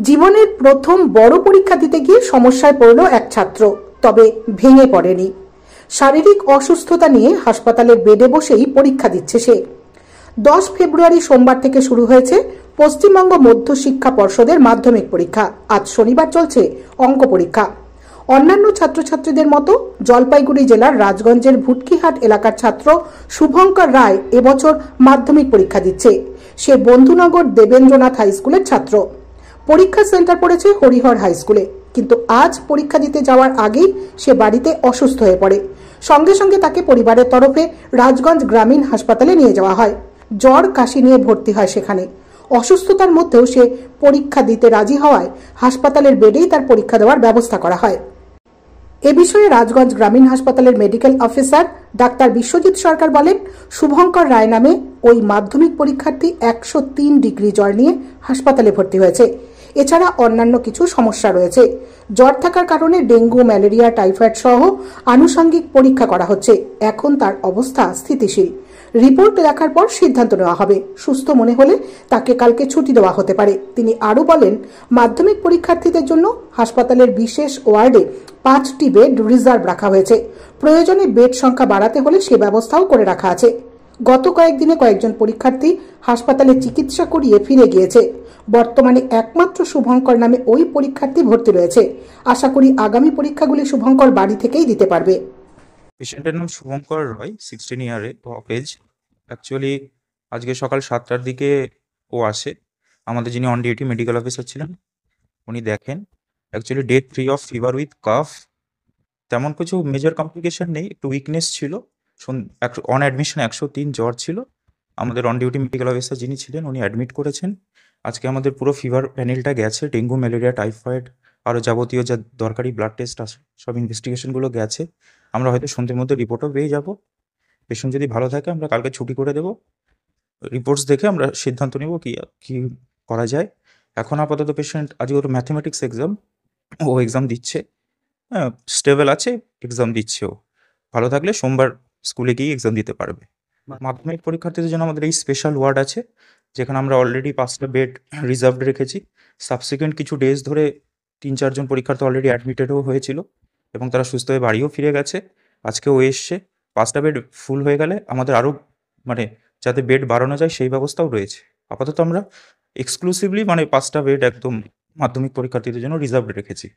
জীবনের প্রথম বড় পরীক্ষা দিতে গিয়ে সমস্যায় পড়ল এক ছাত্র, তবে ভেঙে পড়েনি। শারীরিক অসুস্থতা নিয়ে হাসপাতালের বেডে বসেই পরীক্ষা দিচ্ছে সে। 10 ফেব্রুয়ারি সোমবার থেকে শুরু হয়েছে পশ্চিমবঙ্গ মধ্য শিক্ষা পর্ষদের মাধ্যমিক পরীক্ষা। আজ শনিবার চলছে অঙ্ক পরীক্ষা। অন্যান্য ছাত্রছাত্রীদের মতো জলপাইগুড়ি জেলার রাজগঞ্জের ভুটকিহাট এলাকার ছাত্র শুভঙ্কর রায় এবছর মাধ্যমিক পরীক্ষা দিচ্ছে। সে বন্ধুনগর দেবেন্দ্রনাথ হাই স্কুলের ছাত্র। পরীক্ষা সেন্টার পড়েছে হরিহর হাই স্কুলে, কিন্তু আজ পরীক্ষা দিতে যাওয়ার আগেই সে বাড়িতে অসুস্থ হয়ে পড়ে। সঙ্গে সঙ্গে তাকে পরিবারের তরফে রাজগঞ্জ গ্রামীণ হাসপাতালে নিয়ে যাওয়া হয়। জ্বর কাশি নিয়ে ভর্তি হয় সেখানে। অসুস্থতার মধ্যেও সে পরীক্ষা দিতে রাজি হওয়ায় হাসপাতালের বেডেই তার পরীক্ষা দেওয়ার ব্যবস্থা করা হয়। এ বিষয়ে রাজগঞ্জ গ্রামীণ হাসপাতালের মেডিকেল অফিসার ডাক্তার বিশ্বজিৎ সরকার বলেন, শুভঙ্কর রায় নামে ওই মাধ্যমিক পরীক্ষার্থী 103 ডিগ্রি জ্বর নিয়ে হাসপাতালে ভর্তি হয়েছে। এছাড়া অন্যান্য কিছু সমস্যা রয়েছে। জ্বর থাকার কারণে ডেঙ্গু, ম্যালেরিয়া, টাইফয়েড সহ আনুষঙ্গিক পরীক্ষা করা হচ্ছে। এখন তার অবস্থা স্থিতিশীল। রিপোর্ট দেখার পর সিদ্ধান্ত নেওয়া হবে। সুস্থ মনে হলে তাকে কালকে ছুটি দেওয়া হতে পারে। তিনি আরও বলেন, মাধ্যমিক পরীক্ষার্থীদের জন্য হাসপাতালের বিশেষ ওয়ার্ডে 5টি বেড রিজার্ভ রাখা হয়েছে। প্রয়োজনে বেড সংখ্যা বাড়াতে হলে সে ব্যবস্থাও করে রাখা আছে। গত কয়েকদিনে কয়েকজন পরীক্ষার্থী হাসপাতালে চিকিৎসা করিয়ে ফিরে গিয়েছে। বর্তমানে একমাত্র শুভঙ্কর নামে ওই পরীক্ষার্থী ভর্তি রয়েছে। আশা করি আগামী পরীক্ষাগুলি শুভঙ্কর বাড়ি থেকেই দিতে পারবে। পেশেন্টের নাম শুভঙ্কর রয়, 16 ইয়ারে অফ এজ। অ্যাকচুয়ালি আজকে সকাল 7টার দিকে ও আসে। আমাদের যিনি অন ডিউটি মেডিকেল অফিসার ছিলেন উনি দেখেন। Actually day 3 of fever with calf. তেমন কিছু মেজর কমপ্লিকেশন নেই, একটু উইকনেস ছিল। অন অ্যাডমিশন 103 জ্বর ছিল। আমাদের অন ডিউটি মেডিকেল অফিসার যিনি ছিলেন উনি অ্যাডমিট করেছেন। আজকে আমাদের পুরো ফিভার প্যানেলটা গেছে, ডেঙ্গু, ম্যালেরিয়া, টাইফয়েড, আরও যাবতীয় যা দরকারি ব্লাড টেস্ট আছে সব ইনভেস্টিগেশনগুলো গেছে। আমরা হয়তো সন্ধ্যের মধ্যে রিপোর্টও পেয়ে যাব। পেশেন্ট যদি ভালো থাকে আমরা কালকে ছুটি করে দেবো। রিপোর্টস দেখে আমরা সিদ্ধান্ত নেব কি করা যায়। এখন আপাতত পেশেন্ট আজকে ওর ম্যাথমেটিক্স এক্সাম, ও এক্সাম দিচ্ছে। হ্যাঁ, স্টেবল আছে, এক্সাম দিচ্ছে। ও ভালো থাকলে সোমবার স্কুলে গিয়ে এক্সাম দিতে পারবে। মাধ্যমিক পরীক্ষার্থীদের জন্য আমাদের এই স্পেশাল ওয়ার্ড আছে, যেখানে আমরা অলরেডি 5টা বেড রিজার্ভড রেখেছি। সাবসিকুয়েন্ট কিছু ডেজ ধরে 3-4 জন পরীক্ষার্থী অলরেডি অ্যাডমিটেডও হয়েছিল এবং তারা সুস্থ হয়ে বাড়িও ফিরে গেছে। আজকেও এসছে। 5টা বেড ফুল হয়ে গেলে আমাদের আরও যাতে বেড বাড়ানো যায় সেই ব্যবস্থাও রয়েছে। আপাতত আমরা এক্সক্লুসিভলি 5টা বেড একদম মাধ্যমিক পরীক্ষার্থীদের জন্য রিজার্ভড রেখেছি।